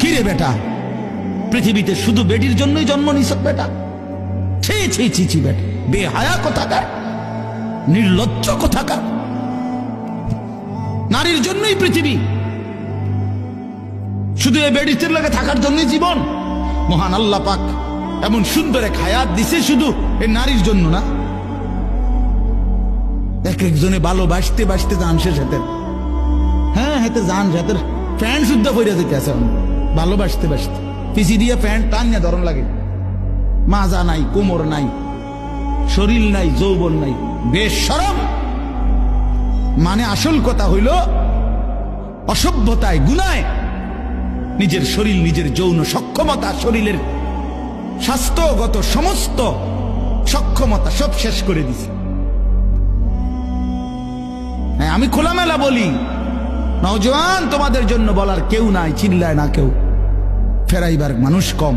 কিরে বেটা, পৃথিবীতে শুধু বেটির জন্যই জন্ম নিছ বেটা? ছি ছি ছি ছি বেটা, বেহায়া কোথাকার, নির্লজ্জ কোথাকার। নারীর জন্যই পৃথিবী, শুধু এই বেডিতের লাগে থাকার জন্যই জীবন। মহান আল্লাহ পাক এমন সুন্দর এক হায়াত দিছে শুধু এই নারীর জন্য না। এক একজনে ভালোবাসতে বাসতে জান শেষ হাতে, হ্যাঁ হাতে জান হাতের প্যান্ট শুদ্ধ করে দিতে আছে ভালোবাসতে বাসতে। পিছি দিয়ে প্যান্ট টানিয়ে ধরন লাগে, মাজা নাই, কোমর নাই, শরীর নাই, যৌবন নাই, বেশরম। মানে আসল কথা হইল অসভ্যতায়, গুনায় নিজের শরীর, নিজের যৌন সক্ষমতা, শরীরের স্বাস্থ্যগত সমস্ত সক্ষমতা সব শেষ করে দিছে। হ্যাঁ, আমি খোলামেলা বলি, নওজোয়ান তোমাদের জন্য বলার কেউ নাই, চিল্লায় না কেউ, ফেরাইবার মানুষ কম।